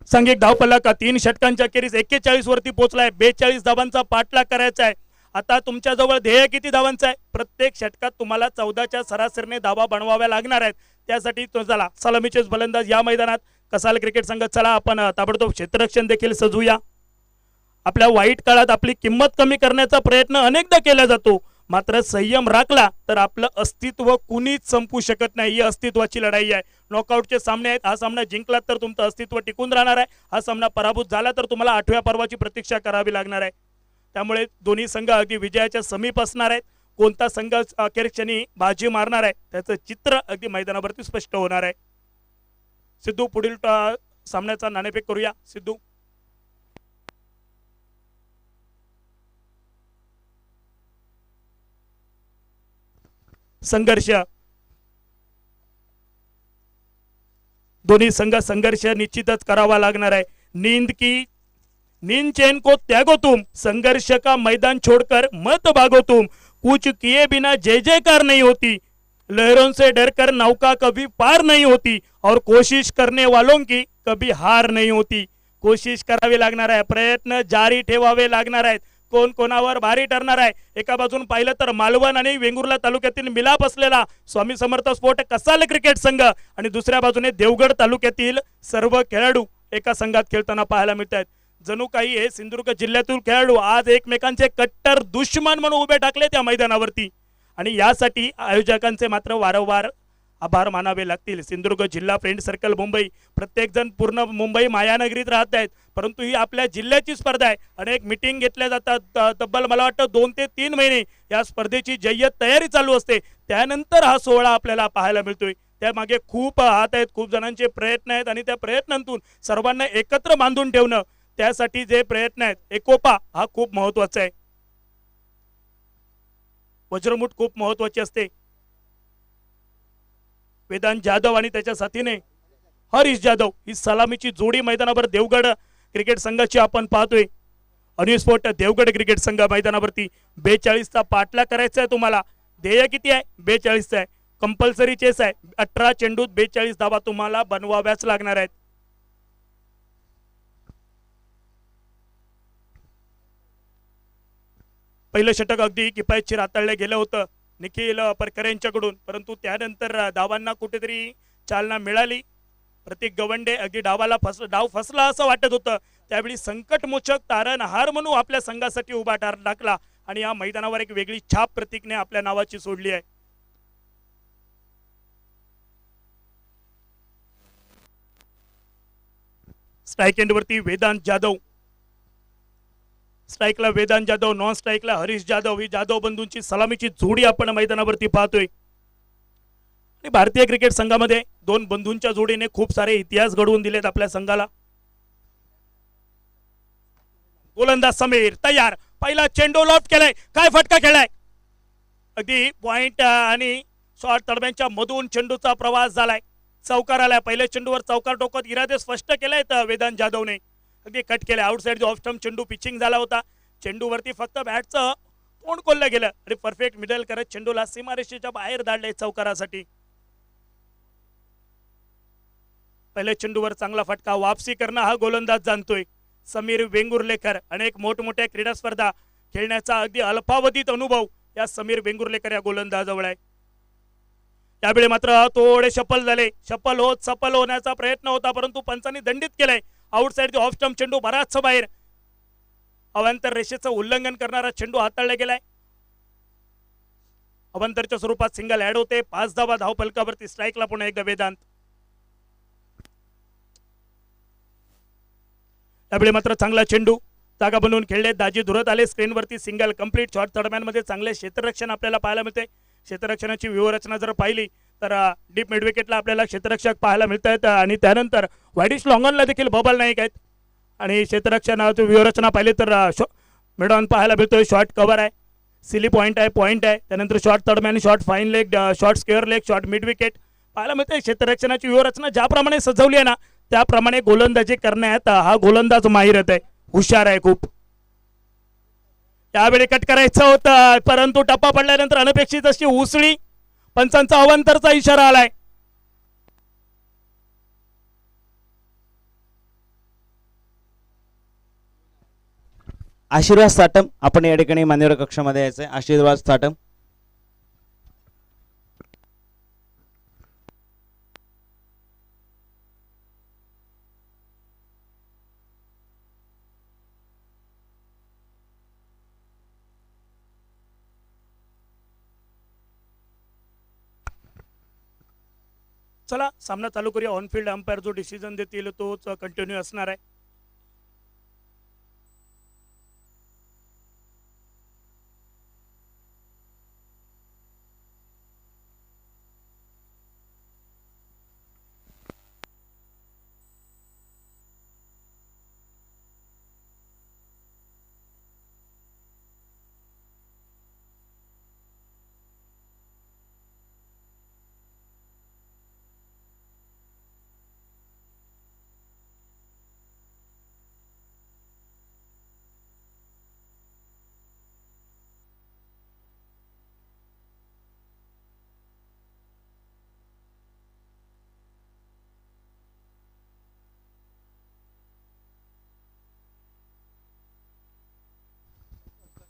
सांघिक धावफलक 3 षटकांच्या अखेरीस 41 वरती पोहोचलाय. 42 धावांचा पाठलाग करायचा आहे. आता तुमच्याजवळ ध्येय किती धावांचं आहे? प्रत्येक षटकात तुम्हाला 14च्या सरासरीने धावा बनवाव्या लागणार आहेत. त्यासाठी चला सलामीचे फलंदाज या मैदानात कसाल क्रिकेट संघ. चला आपण ताबडतोब क्षेत्ररक्षण देखील सजूया. आपल्या वाईट काळात आपली किंमत कमी करण्याचा प्रयत्न अनेकदा केला जातो, मात्र संयम राखला तर आपलं अस्तित्व कुणीच संपू शकत नाही. ही अस्तित्वाची लढाई आहे. नॉकआउटचे सामने आहेत. हा सामना जिंकलात तर तुमचं अस्तित्व टिकून राहणार आहे. हा सामना पराभूत झाला तर तुम्हाला 8व्या पर्वाची प्रतीक्षा करावी लागणार आहे. त्यामुळे दोन्ही संघ अगदी विजयाच्या समीप असणार आहेत. कोणता संघ अखेर क्षणी बाजी मारणार आहे त्याचं चित्र अगदी मैदानावरती स्पष्ट होणार आहे. सिद्धू पुढील सामन्याचा नाणेफेक करूया. सिद्धू. संघर्ष. दोन्ही संघ संघर्ष निश्चितच करावा लागणार है। नींद चैन को त्यागो तुम, संघर्ष का मैदान छोड़कर मत भागो तुम। कुछ किए बिना जय जयकार नहीं होती, लहरों से डरकर नौका कभी पार नहीं होती और कोशिश करने वालों की कभी हार नहीं होती। कोशिश करावी लागणार आहे, प्रयत्न जारी ठेवावे लागणार आहेत. कोण कोणावर भारी ठरणार आहे. एका बाजून पाहिलं तर मालवण आणि वेंगुर्ला तालुक्यातील मिलाप असलेला स्वामी समर्थ स्पोर्ट कसाल क्रिकेट संघ आणि दुसऱ्या बाजूने देवगड तालुक्यातील सर्व खेळाडू एका संघात खेळताना पाहायला मिळत आहेत. जणू काही हे सिंधुदुर्ग जिल्ह्यातील खेळाडू आज एकमेकांचे कट्टर दुश्मन म्हणून उभे टाकले त्या मैदानावरती आणि यासाठी आयोजकांचे मात्र वारंवार आभार मानावे लागतील. सिंधुदुर्ग जिल्हा फ्रेंड सर्कल मुंबई, प्रत्येक जण पूर्ण मुंबई मायानगरीत राहत आहेत, परंतु ही आपल्या जिल्ह्याची स्पर्धा आहे. अनेक मिटिंग घेतल्या जातात, तब्बल मला वाटतं 2 ते 3 महिने या स्पर्धेची जय्यत तयारी चालू असते. त्यानंतर हा सोहळा आपल्याला पाहायला मिळतोय. त्यामागे खूप हात आहेत, खूप जणांचे प्रयत्न आहेत आणि त्या प्रयत्नांतून सर्वांना एकत्र बांधून ठेवणं, त्यासाठी जे प्रयत्न आहेत, एकोपा हा खूप महत्वाचा आहे. वज्रमुठ खूप महत्वाची असते. वेदांत जाधव आणि त्याच्या साथीने हरीश जाधव ही सलामीची जोडी मैदानावर देवगड क्रिकेट संघाची आपण पाहतोय. अनिस्पोर्ट देवगड क्रिकेट संघ मैदानावरती 42चा पाठला करायचा आहे. तुम्हाला ध्येय किती आहे? 42चा आहे. कंपल्सरी चेस आहे. 18 चेंडूत 42 धावा तुम्हाला बनवाव्याच लागणार आहेत. पहिलं षटक अगदी किफायतशीर हाताळलं गेलं होतं निखिल परकर यांच्याकडून, परंतु त्यानंतर डावांना कुठेतरी चालना मिळाली. प्रतीक गवंडे अगदी डाव फसला असं वाटत होतं. त्यावेळी संकटमोचक तारणहार म्हणून आपल्या संघासाठी उभा टाकला आणि या मैदानावर एक वेगळी छाप प्रतीकने आपल्या नावाची सोडली आहे. स्ट्राईक एंडवरती वेदांत जाधव, स्ट्राईकला वेदांत जाधव, नॉन स्ट्राईकला हरीश जाधव. ही जाधव बंधूंची सलामीची जोडी आपण मैदानावरती पाहतोय. आणि भारतीय क्रिकेट संघामध्ये 2 बंधूंच्या जोडीने खूप सारे इतिहास घडवून दिलेत आपल्या संघाला. गोलंदाज समीर तयार, पहिला चेंडू लॉफ्ट केलाय, काय फटका खेळलाय. अगदी पॉइंट आणि शॉर्ट तडब्यांच्या मधून चेंडूचा प्रवास झालाय, चौकार आलाय. पहिल्या चेंडूवर चौकार टोकत इरादे स्पष्ट केलाय वेदांत जाधवने. अगदी कट केलं, आउटसाइड ऑफ स्टंप चेंडू पिचिंग झाला होता. चेंडूवरती फक्त बॅटचं तोंड खोललं गेलं आणि परफेक्ट मिडल करत चेंडूला सीमारेषेच्या बाहेर धाडले चौकारासाठी. पहिल्या चेंडूवर चांगला फटका, वापसी करणं हा गोलंदाज जाणतोय. समीर वेंगुर्लेकर अनेक मोठमोठ्या क्रीडा स्पर्धा खेळण्याचा अगदी अल्पावधीत अनुभव या समीर वेंगुर्लेकर या गोलंदाजाजवळ आहे. त्यावेळी मात्र थोडे सफल झाले, सफल होण्याचा प्रयत्न होता, परंतु पंचांनी दंडित केलाय. आउटसाइड ऑफ स्टंप चेंडू बराचसा बाहेर, अवांतर रेषेचं उल्लंघन करणारा चेंडू हाताळला गेलाय. अवांतरच्या स्वरूपात सिंगल ऍड होते. 5 धावा धावफलकावरती. स्ट्राईकला पुन्हा एकदा वेदांत. त्यावेळी मात्र चांगला चेंडू जागा बनवून खेळले, दाजी धुरत आले. स्क्रीनवरती सिंगल कंप्लीट. शॉर्ट थर्डमॅनमध्ये चांगले क्षेत्ररक्षण आपल्याला पाहायला मिळते. क्षेत्ररक्षणाची व्यूहरचना जर पाहिली तर डीप मिड विकेटला आपल्याला क्षेत्ररक्षक पाहायला मिळत आहेत आणि त्यानंतर वाईडिश लॉंगॉनला देखील बबल नाईक आहेत. आणि क्षेत्ररक्षणाची व्यूहरचना पाहिली तर मिड ऑन पाहायला मिळतोय. शॉर्ट कव्हर आहे, सिली पॉईंट आहे. त्यानंतर short third man, short fine leg, short square leg, short mid wicket पाहायला मिळते. क्षेत्ररक्षणाची व्यूहरचना ज्याप्रमाणे सजवली आहे ना, त्याप्रमाणे गोलंदाजी करण्यात हा गोलंदाज माहिरत आहे, हुशार आहे खूप. त्यावेळी कट करायचं होतं, परंतु टप्पा पडल्यानंतर अनपेक्षित अशी उसळी, पंचांचा अवांतरचा इशारा आलाय. आशीर्वाद साटम आपण या ठिकाणी मान्यवर कक्षामध्ये यायचंय. आशीर्वाद साटम. चला सामना चालू करूया. ऑनफिल्ड अंपायर जो डिसिजन देतील तोच कंटिन्यू असणार आहे.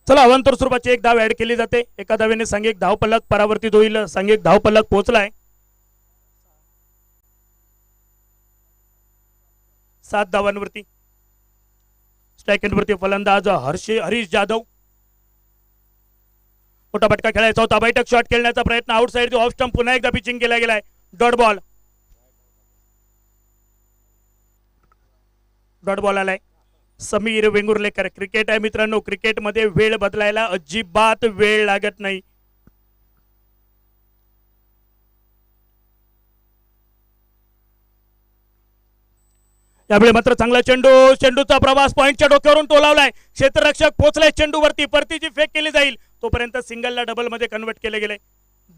चला अवांतर स्वरूपाची एक धाव ऍड केली जाते. एका धावेने सांघिक धावफलक परावर्तित होईल. सांघिक धावफलक पोहोचलाय 7 धावांवरती. स्ट्राईक एंडवरती फलंदाज हरीश जाधव. मोठा फटका खेळायचा होता. बैठक शॉट खेळण्याचा प्रयत्न आउटसाइड ऑफ स्टंप पुन्हा एकदा पिचिंग केला गेलाय. डॉट बॉल आलाय. समीर वेंगुर्लेकर. क्रिकेट आहे मित्रांनो, क्रिकेटमध्ये वेळ बदलायला अजिबात वेळ लागत नाही. यावेळी मात्र चांगला चेंडू. चेंडूचा प्रवास पॉइंटच्या डोक्यावरून टोलावलाय. क्षेत्ररक्षक पोहोचलाय चेंडूवरती. परतीची फेक केली जाईल. तोपर्यंत सिंगलला डबल मध्ये कन्वर्ट केले गेले.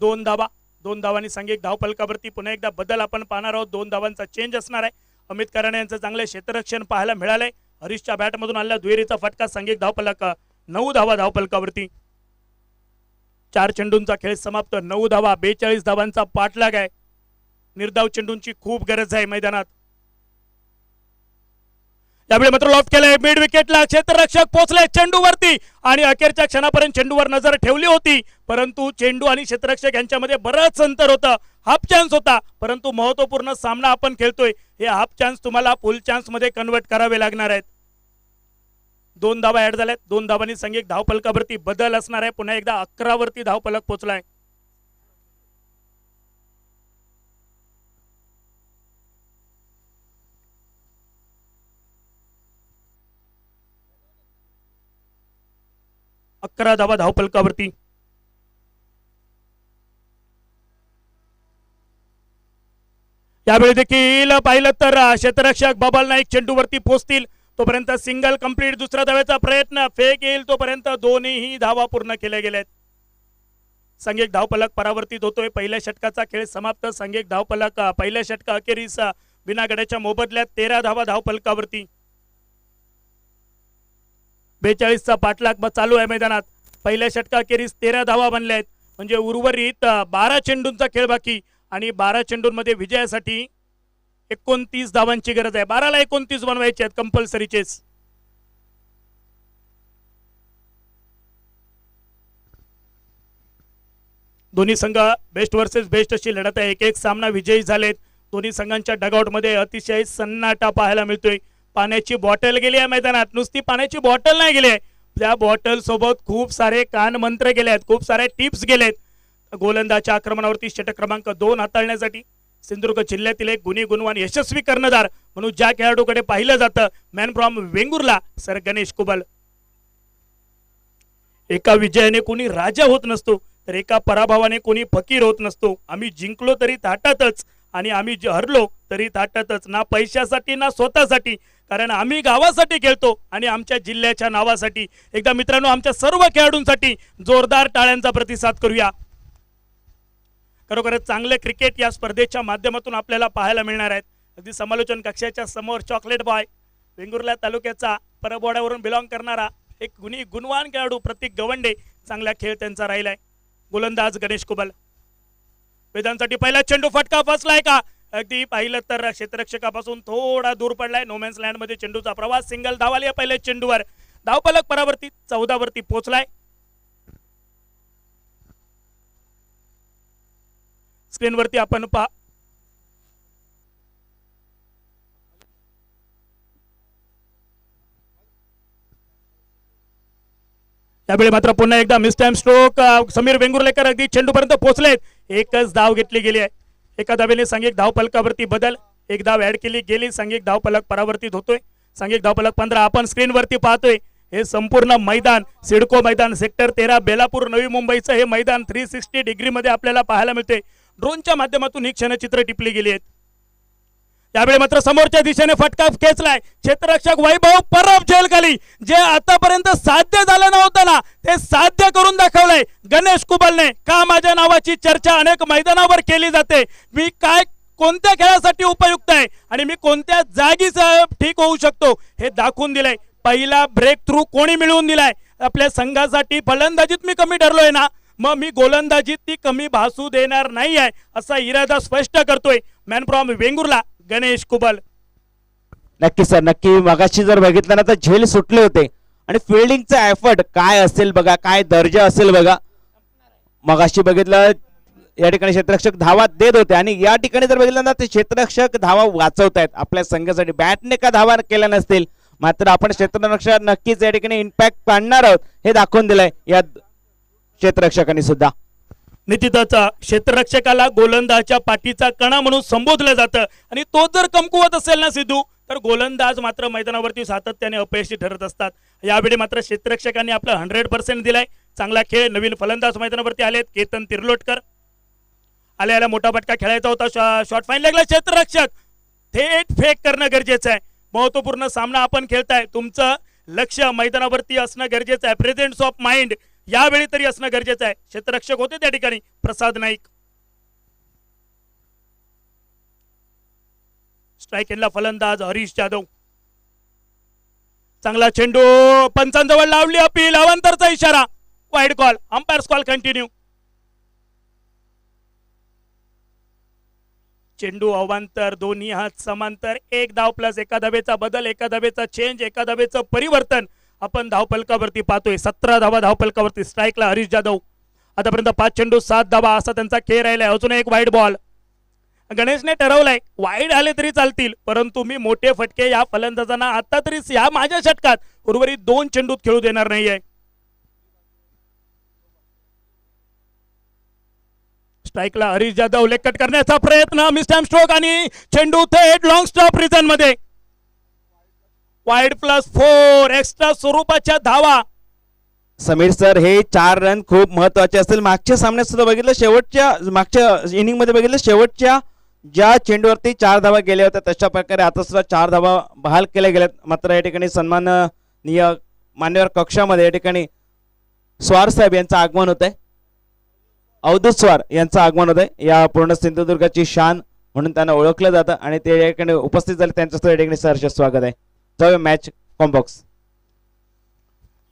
2 धावा. 2 धावांनी सांघिक धावफलकावरती पुन्हा एकदा बदल आपण पाहणार आहोत. 2 धावांचा चेंज असणार आहे. अमित कराणे यांचं चांगले क्षेत्ररक्षण पाहायला मिळालंय. हरीशच्या बॅटमधून आलेला दुहेरीचा फटका सांघिक धावफलक. 9 धावा धावफलकावरती. 4 चेंडूंचा खेळ समाप्त. 9 धावा. 42 धावांचा पाठलाग आहे. निर्धाव चेंडूंची खूप गरज आहे मैदानात. यावेळी मात्र लॉफ्ट केलंय मिड विकेटला. क्षेत्ररक्षक पोहोचले चेंडूवरती आणि अखेरच्या क्षणापर्यंत चेंडूवर नजर ठेवली होती, परंतु चेंडू आणि क्षेत्ररक्षक यांच्यामध्ये बरंच अंतर होतं. हाफ चान्स होता, परंतु महत्वपूर्ण सामना आपण खेळतोय. हे हाफ चान्स तुम्हाला फुल चान्स मध्ये कन्वर्ट करावे लागणार आहेत. 2 धावा ऍड झाल्यात. 2 धावांनी सांघिक धावफलकावरती बदल असणार आहे. पुन्हा एकदा 11 वरती धावफलक पोहोचलाय. अकरा धावा धावफलकावरती. यावेळी देखील पाहिलं तर क्षेत्ररक्षक बबल नाईक चेंडूवरती पोहोचतील. तोपर्यंत सिंगल कंप्लीट. दुसऱ्या धावेचा प्रयत्न फेक येईल तोपर्यंत दोन्हीही धावा पूर्ण केल्या गेल्यात. सांघिक धावफलक परावर्तित होतोय. पहिल्या षटकाचा खेळ समाप्त. सांघिक धावफलक पहिल्या षटका अखेरीस बिना गड्याच्या मोबदल्यात 13 धावा धावफलकावरती. 42 चा पाठलाग चालू आहे मैदानात. पहिल्या षटका अखेरीस 13 धावा बनल्या आहेत. म्हणजे उर्वरित 12 चेंडूंचा खेळ बाकी आणि 12 चेंडूंमध्ये विजयासाठी 29 धावांची गरज आहे. 12 ला 29 बनवायचे आहेत कंपल्सरी चेस. दोन्ही संघ बेस्ट वर्सेस बेस्ट अशी लढत आहे. 1-1 सामना विजयी झालेत. दोन्ही संघांच्या डगआउट मध्ये अतिशय सन्नाटा पाहायला मिळतोय. पाण्याची बॉटल गेली आहे मैदानात. नुसती पाण्याची बॉटल नाही गेली आहे, त्या बॉटल सोबत खूप सारे कान मंत्र गेले आहेत, खूप सारे टिप्स गेलेत. गोलंदाजच्या आक्रमणावरती षटक क्रमांक 2 हाताळण्यासाठी सिंधुदुर्ग जिल्ह्यातील एक गुणवान यशस्वी कर्णधार म्हणून ज्या खेळाडूकडे पाहिलं जातं, man from Vengurla sir Ganesh Kubal. एका विजयाने कोणी राजा होत नसतो, तर एका पराभवाने कोणी फकीर होत नसतो. आम्ही जिंकलो तरी ताटातच आणि आम्ही हरलो तरी ताटातच. ना पैशासाठी ना स्वतःसाठी, कारण आम्ही गावासाठी खेळतो आणि आमच्या जिल्ह्याच्या नावासाठी. एकदा मित्रांनो आमच्या सर्व खेळाडूंसाठी जोरदार टाळ्यांचा प्रतिसाद करूया. खरोखरच चांगले क्रिकेट या स्पर्धेच्या माध्यमातून आपल्याला पाहायला मिळणार आहेत. अगदी समालोचन कक्षाच्या समोर चॉकलेट बॉय, वेंगुर्ला तालुक्याचा परबोड्यावरून बिलॉंग करणारा एक गुणवान खेळाडू प्रतीक गवंडे. चांगला खेळ त्यांचा राहिलाय. गोलंदाज गणेश कुबल. वेदांसाठी पहिला चेंडू फटका फसलाय का? अगदी पाहिलं तर क्षेत्ररक्षकापासून थोडा दूर पडलाय. नोमॅन्स लँड मध्ये चेंडूचा प्रवास. सिंगल धाव आली पहिल्या चेंडूवर. धावफलक परावर्तित 14 वरती पोहोचलाय. स्क्रीनवरती आपण पहा त्यावेळी मात्र पुन्हा एकदा miss time stroke. Sameer Vengurlekar अगदी चेंडूपर्यंत पोहोचलेत. एकच धाव घेतली गेली आहे. एका धावेने सांघिक धावफलकावरती बदल. एक धाव ऍड केली गेली. सांघिक धावफलक परावर्तित होतोय. सांघिक धावफलक 15 आपण स्क्रीनवरती पाहतोय. हे संपूर्ण मैदान सिडको मैदान सेक्टर 13 बेलापूर नवी मुंबईचं हे मैदान 360 डिग्री मध्ये आपल्याला पाहायला मिळते. ड्रोनच्या माध्यमातून ही क्षणचित्र टिपली गेली आहेत. त्यावेळी मात्र समोरच्या दिशेने फटका खेचलाय. क्षेत्ररक्षक वैभव परब झेल खाली. जे आतापर्यंत साध्य झालं नव्हतं ना, ते साध्य करून दाखवलंय गणेश कुबलने. का माझ्या नावाची चर्चा अनेक मैदानावर केली जाते. मी काय कोणत्या खेळासाठी उपयुक्त आहे आणि मी कोणत्या जागी ठीक होऊ शकतो हे दाखवून दिलंय. पहिला ब्रेक थ्रू कोणी मिळवून दिलाय आपल्या संघासाठी. फलंदाजीत मी कमी ठरलोय ना, मग मी गोलंदाजीत ती कमी भासू देणार नाही आहे असा इरादा स्पष्ट करतोय मॅन फ्रॉम वेंगुर्ला गणेश कुबल. नक्की सर, नक्की. मगाशी जर बघितलं ना तर झेल सुटले होते आणि फिल्डिंगचा एफर्ट काय असेल बघा, काय दर्जा असेल बघा. मगाशी बघितलं या ठिकाणी क्षेत्ररक्षक धावा देत होते आणि या ठिकाणी जर बघितलं ना ते क्षेत्ररक्षक धावा वाचवतायत आपल्या संघासाठी. बॅटने का धावा केल्या नसतील, मात्र आपण क्षेत्ररक्षक नक्कीच या ठिकाणी इम्पॅक्ट काढणार आहोत हे दाखवून दिलंय या क्षेत्ररक्षकांनी सुद्धा. निश्चितच क्षेत्ररक्षकाला गोलंदाजच्या पाठीचा कणा म्हणून संबोधलं जातं आणि तो जर कमकुवत असेल ना सिद्धू, तर गोलंदाज मात्र मैदानावरती सातत्याने अपयशी ठरत असतात. यावेळी मात्र क्षेत्ररक्षकांनी आपलं 100% दिलाय. चांगला खेळ. नवीन फलंदाज मैदानावरती आलेत. केतन तिर्लोटकर आल्या मोठा फटका खेळायचा होता. शॉट फाईन लागला. क्षेत्ररक्षक थेट फेक करणं गरजेचं आहे. महत्वपूर्ण सामना आपण खेळताय. तुमचं लक्ष मैदानावरती असणं गरजेचं आहे. प्रेझेंस ऑफ माइंड यावेळी तरी असणं गरजेचं आहे. क्षेत्ररक्षक होते त्या ठिकाणी प्रसाद नाईक. स्ट्राईक एंडला फलंदाज हरीश जाधव. चांगला चेंडू पंचांजवळ लावली अपील. अवांतरचा इशारा. Wide call. Umpires call continue. चेंडू अवांतर, दोन्ही हात समांतर. एक धाव प्लस एका धावेचा बदल, एका धावेचा चेंज, एका धावेचं परिवर्तन आपण धावफलकावरती पाहतोय. 17 धावा धावफलकावरती. स्ट्राईकला हरीश जाधव. आतापर्यंत 5 चेंडू 7 धावा असा त्यांचा खेळ राहिलाय. अजून एक वाईड बॉल. गणेशने ठरवलंय वाईड आले तरी चालतील, परंतु मी मोठे फटके या फलंदाजांना आता तरी या माझ्या षटकात उर्वरित 2 चेंडूत खेळू देणार नाहीये. स्ट्राईकला हरीश जाधव. लेग कट करण्याचा प्रयत्न. मिस्टॅम स्ट्रोक आणि चेंडू थेट लॉंग स्टॉप रिजन मध्ये. वाईड प्लस 4 एक्स्ट्रा स्वरूपाच्या धावा. समीर सर, हे 4 रन खूप महत्वाचे असतील. मागच्या सामन्यात सुद्धा बघितलं, शेवटच्या मागच्या इनिंग मध्ये बघितलं, शेवटच्या ज्या चेंडूवरती 4 धावा गेल्या होत्या तशा प्रकारे आता सुद्धा 4 धावा बहाल केल्या गेल्यात. मात्र या ठिकाणी सन्माननीय मान्यवर कक्षामध्ये या ठिकाणी स्वार साहेब यांचं आगमन होत आहे. अवधूत स्वार यांचं आगमन होत आहे. या पूर्ण सिंधुदुर्गाची शान म्हणून त्यांना ओळखलं जातं आणि ते या ठिकाणी उपस्थित झाले. त्यांचं सुद्धा या ठिकाणी सहर्ष स्वागत आहे. जाऊया मॅच कॉम्बॉक्स.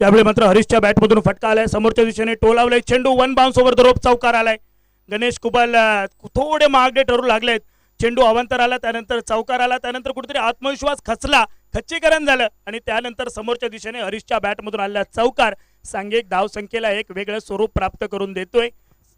यावेळी मात्र हरीशच्या बॅटमधून फटका आलाय. समोरच्या दिशेने टोलावलाय. चेंडू 1 बाउन्स ओव्हर द रोप चौकार आलाय. गणेश कुबल थोडे मागे ठरू लागलेत. चेंडू अवांतर आला, त्यानंतर चौकार आला, त्यानंतर कुठेतरी आत्मविश्वास खचला, खच्चीकरण झालं आणि त्यानंतर समोरच्या दिशेने हरीशच्या बॅटमधून आलेला चौकार सांघिक धावसंख्येला एक वेगळं स्वरूप प्राप्त करून देतोय.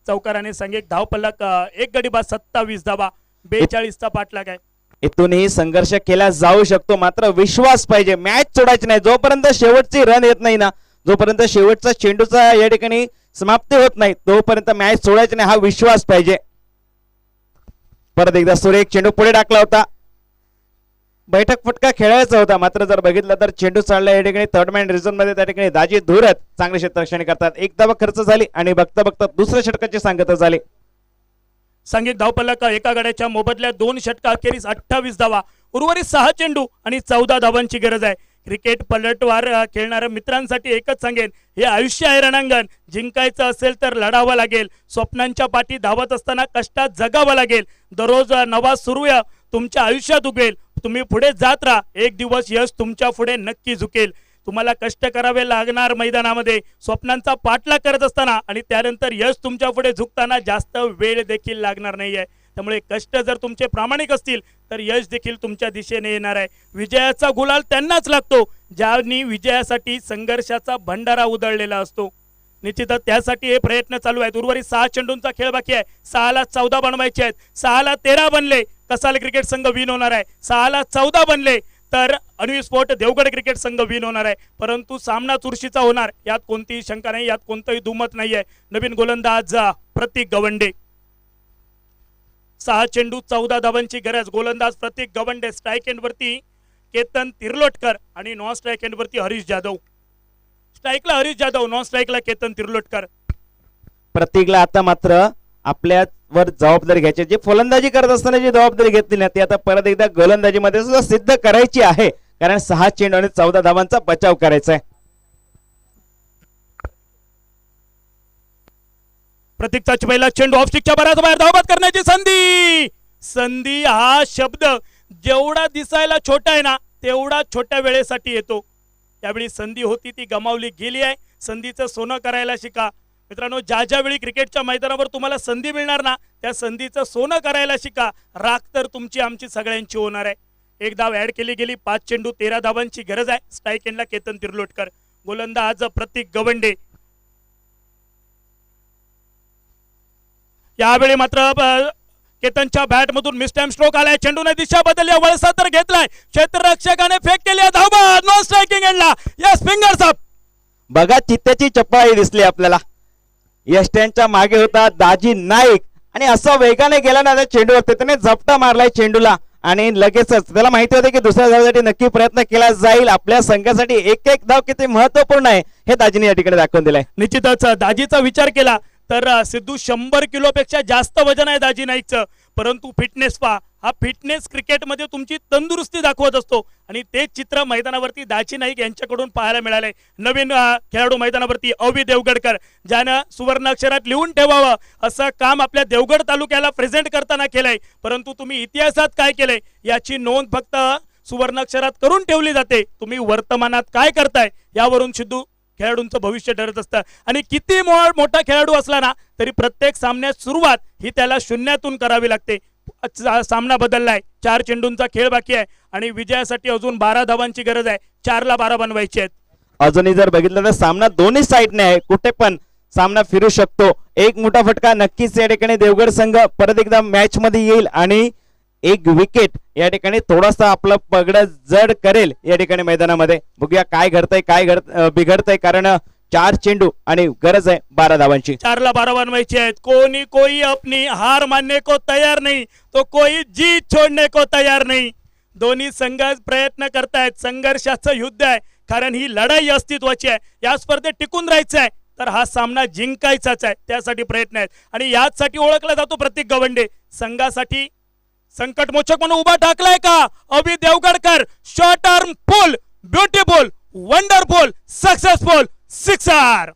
चौकाराने सांघिक धावफलक 1 गडी बाद 27 धावा 42चा पाठलाग आहे. इथूनही संघर्ष केला जाऊ शकतो, मात्र विश्वास पाहिजे. मॅच सोडायची नाही. जोपर्यंत शेवटची रन येत नाही ना, जोपर्यंत शेवटचा चेंडूचा या ठिकाणी समाप्ती होत नाही, तोपर्यंत मॅच सोडायची नाही, हा विश्वास पाहिजे. परत एकदा सुरेख चेंडू पुढे टाकला होता. बैठक फटका खेळायचा होता, मात्र जर बघितलं तर चेंडू चालला या ठिकाणी थर्ड मॅन रिझन मध्ये. त्या ठिकाणी दाजी धुरत चांगले क्षेत्ररक्षण करतात. 1 धावा खर्च झाली आणि बघता बघता दुसऱ्या षटकाची सांगता झाली. सांघिक धावफलक एका गड्याच्या मोबदल्यात 2 षटका अखेरीस 28 धावा. उर्वरित 6 चेंडू आणि 14 धावांची गरज आहे. क्रिकेट पलटवार खेळणाऱ्या मित्रांसाठी एकच सांगेन, हे आयुष्य आहे रणांगण. जिंकायचं असेल तर लढावं लागेल. स्वप्नांच्या पाठी धावत असताना कष्टात जगावं लागेल. दररोज नवा सूर्य तुमच्या आयुष्यात उगेल. तुम्ही पुढे जात राहा. एक दिवस यश तुमच्या पुढे नक्की झुकेल. तुम्हाला कष्ट करावे लागणार मैदानामध्ये स्वप्नांचा पाठलाग करत असताना, आणि त्यानंतर यश तुमच्या पुढे झुकताना जास्त वेळ देखील लागणार नाहीये. त्यामुळे कष्ट जर तुमचे प्रामाणिक असतील तर यश देखील तुमच्या दिशेने येणार आहे. विजयाचा गुलाल त्यांनाच लागतो ज्यांनी विजयासाठी संघर्षाचा भंडारा उधळलेला असतो. निश्चितच त्यासाठी हे प्रयत्न चालू आहेत. उर्वरित 6 चेंडूंचा खेळ बाकी आहे. 6ला 14 बनवायचे आहेत. 6ला 13 बनले कसाल क्रिकेट संघ विन होणार आहे. 6ला 14 बनले तर अन्वी स्पोर्ट देवगड क्रिकेट संघ विन होणार आहे. परंतु सामना चुरशीचा होणार, यात कोणतीही शंका नाही, यात कोणतंही दुमत नाहीये. नवीन गोलंदाज प्रतीक गवंडे. 6 चेंडू 14 धावांची गरज. गोलंदाज प्रतीक गवंडे. स्ट्राईक एंड वरती केतन तिर्लोटकर आणि नॉन स्ट्राईक एंड वरती हरीश जाधव. स्ट्राईकला हरीश जाधव, नॉन स्ट्राईकला केतन तिर्लोटकर. प्रतीकला आता मात्र आपल्यावर जबाबदारी घ्यायची, जी फलंदाजी करत असताना जी जबाबदारी घेतली ना ती आता परत एकदा गोलंदाजीमध्ये सुद्धा सिद्ध करायची आहे. कारण 6 चेंडू आणि 14 धावांचा बचाव करायचा आहे. प्रतीकचा पहिला चेंडू ऑफ स्टिकच्या बऱ्याच बाहेर धावबाद करण्याची संधी. संधी हा शब्द जेवढा दिसायला छोटा आहे ना, तेवढा छोट्या वेळेसाठी येतो. त्यावेळी संधी होती ती गमावली गेली आहे. संधीचं सोनं करायला शिका मित्रांनो. ज्या ज्या वेळी क्रिकेटच्या मैदानावर तुम्हाला संधी मिळणार ना, त्या संधीचं सोनं करायला शिका. राख तर तुमची आमची सगळ्यांची होणार आहे. 1 धाव ऍड केली गेली. 5 चेंडू 13 धावांची गरज आहे. स्ट्राईक एंडला केतन तिर्लोटकर. गोलंदाज प्रतीक गवंडे. यावेळी मात्र केतनच्या बॅट मधून मिसटाइम स्ट्रोक आलाय. चेंडूने दिशा बदलली, वळसा तर घेतलाय, क्षेत्ररक्षकाने फेक केली, धावा नो स्ट्रायकिंग एंडला. Yes fingers up. बघा चित्त्याची चपळाई दिसली आपल्याला. यष्ट्यांच्या मागे होता दाजी नाईक आणि असा वेगाने गेला ना त्या चेंडूवर, त्याने झपटा मारलाय चेंडूला आणि लगेचच त्याला माहिती होते की दुसऱ्या धावासाठी नक्की प्रयत्न केला जाईल. आपल्या संघासाठी एक एक धाव किती महत्वपूर्ण आहे हे दाजीने या ठिकाणी दाखवून दिलंय. निश्चितच दाजीचा विचार केला तर सिद्धू 100 किलोपेक्षा जास्त वजन आहे दाजी नाईकचं, परंतु फिटनेस पहा. हा फिटनेस क्रिकेटमध्ये तुमची तंदुरुस्ती दाखवत असतो आणि तेच चित्र मैदानावरती दाजी नाईक यांच्याकडून पाहायला मिळाले. नवीन खेळाडू मैदानावरती अवि देवगडकर, ज्यानं सुवर्ण अक्षरात लिहून ठेवावं असं काम आपल्या देवगड तालुक्याला प्रेझेंट करताना केलंय. परंतु तुम्ही इतिहासात काय केलंय याची नोंद फक्त सुवर्ण अक्षरात करून ठेवली जाते. तुम्ही वर्तमानात काय करताय यावरून सिद्धू खेळाडूंचं भविष्य ठरत असतं. आणि किती मोठा खेळाडू असला ना तरी प्रत्येक सामन्यात सुरुवात ही त्याला शून्यातून करावी लागते. सामना बदललाय, 4 चेंडूंचा खेळ बाकी आहे आणि विजयासाठी अजून 12 धावांची गरज आहे. 4ला 12 बनवायचे आहेत. अजूनही जर बघितलं तर सामना दोन्ही साईडने आहे, कुठे पण सामना फिरू शकतो. एक मोठा फटका नक्कीच या ठिकाणी देवगड संघ परत एकदा मॅच मध्ये येईल आणि एक विकेट या ठिकाणी थोडासा आपलं पगड जड करेल या ठिकाणी मैदानामध्ये. बघूया काय घडतंय, काय बिघडतंय, कारण 4 चेंडू आणि गरज आहे 12 धावांची. 4ला 12 बनवायचे आहेत. कोई अपनी हार मानने को तयार नहीं तो कोई जीत छोड़ने को तयार नहीं. दोन्ही संघ प्रयत्न करतायत. संघर्षाचं युद्ध आहे, कारण ही लढाई अस्तित्वाची आहे. या स्पर्धेत टिकून राहायचं आहे तर हा सामना जिंकायचाच आहे, त्यासाठी प्रयत्न आहेत आणि याचसाठी ओळखला जातो प्रतीक गवंडे. संघासाठी संकटमोचक म्हणून उभा टाकलाय का अभि देवगडकर. Short arm pull, beautiful, wonderful, successful, sixer.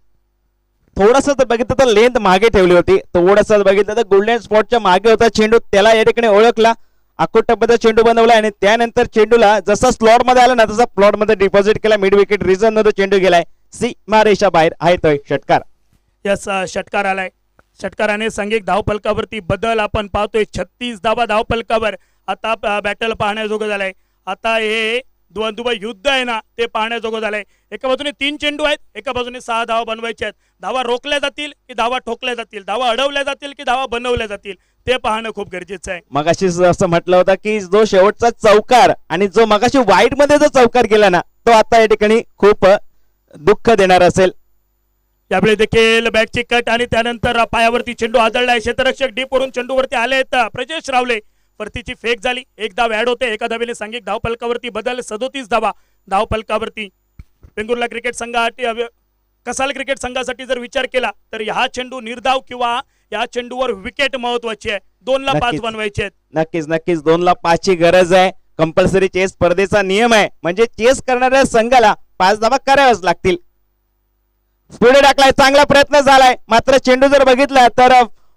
थोडस बघितलं तर लेंथ मागे ठेवली होती, थोडस बघितलं तर गोल्डन स्पॉटच्या मागे होता चेंडू, त्याला या ठिकाणी ओळखला, आकुटपद्धत चेंडू बनवला आणि त्यानंतर चेंडूला जसा स्लॉट मध्ये आला ना तसा प्लॉट मध्ये डिपॉझिट केला. मिड विकेट रिझन मध्ये चेंडू गेलाय, सीमा रेषा बाहेर आहे तो षटकार. यस षटकार आलाय. षटकाराने सांघिक धावफलकावरती बदल आपण पाहतोय. 36 धावा धावफलकावर. आता बॅटल पाहण्याजोगं झालंय. आता हे द्वंद्व युद्ध आहे ना ते पाहण्याजोगं झालंय. एका बाजूने 3 चेंडू आहेत, एका बाजूने 6 धावा बनवायच्या आहेत. धावा रोखल्या जातील की धावा ठोकल्या जातील, धावा अडवल्या जातील की धावा बनवल्या जातील, ते पाहणं खूप गरजेचं आहे. मगाशी असं म्हटलं होतं की जो शेवटचा चौकार आणि जो मगाशी वाईट मध्ये जो चौकार गेला ना तो आता या ठिकाणी खूप दुःख देणार असेल. यावेळी देखील बॅटची कट आणि त्यानंतर पायावरती चेंडू आदळलाय. क्षेत्ररक्षक डीप वरून चेंडूवरती आलेत प्रजेश रावले. वरतीची फेक झाली, एक धाव ऍड होते. एका धावेने सांघिक धावफलकावरती बदल. 37 धावा धावफलकावरती. वेंगुर्ला क्रिकेट संघासाठी, कसाल क्रिकेट संघासाठी जर विचार केला तर हा चेंडू निर्धाव किंवा या चेंडूवर विकेट महत्वाची आहे. 2ला 5 बनवायचे आहेत. नक्कीच नक्कीच 2ला 5 ची गरज आहे. कंपल्सरी चेस स्पर्धेचा नियम आहे, म्हणजे चेस करणाऱ्या संघाला 5 धावा कराव्याच लागतील. पुढे टाकलाय, चांगला प्रयत्न झालाय, मात्र चेंडू जर बघितला तर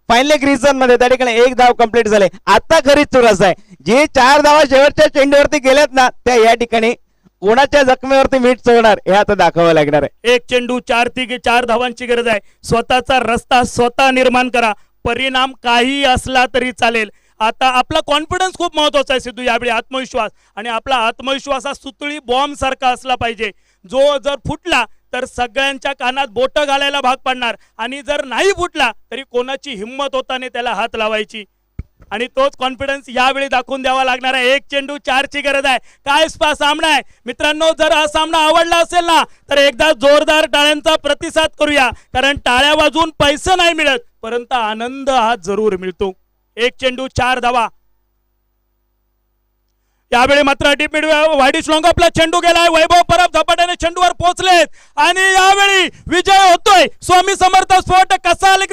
फायनल रिझन मध्ये त्या ठिकाणी 1 धाव कंप्लीट झाले. आता खरीच चुरस आहे. जे 4 धावा शेवटच्या चेंडूवरती गेल्यात ना त्या या ठिकाणी कोणाच्या जखमेवरती मीठ चढणार हे आता दाखवावं लागणार आहे. 1 चेंडू 4 धावांची गरज आहे. स्वतःचा रस्ता स्वतः निर्माण करा, परिणाम काही असला तरी चालेल. आता आपला कॉन्फिडन्स खूप महत्वाचा आहे सिद्धू. यावेळी आत्मविश्वास, आणि आपला आत्मविश्वास हा सुतळी बॉम्ब सारखा असला पाहिजे, जो जर फुटला तर सगळ्यांच्या कानात बोट घालायला भाग पडणार आणि जर नाही फुटला तरी कोणाची हिंमत होताने त्याला हात लावायची. आणि तोच कॉन्फिडन्स यावेळी दाखवून द्यावा लागणार आहे. 1 चेंडू 4 ची गरज आहे. काय सामना आहे मित्रांनो. जर हा सामना आवडला असेल ना तर एकदा जोरदार टाळ्यांचा प्रतिसाद करूया, कारण टाळ्या वाजवून पैसे नाही मिळत परंतु आनंद हा जरूर मिळतो. 1 चेंडू 4 धावा. यावेळी मात्र डीप मिड वाईडिश लॉंग आपला चेंडू गेलाय. वैभव परब झपाट्याने चेंडूवर पोहोचलेत आणि यावेळी विजय होतोय. स्वामी समर्थ स्फोट कसाल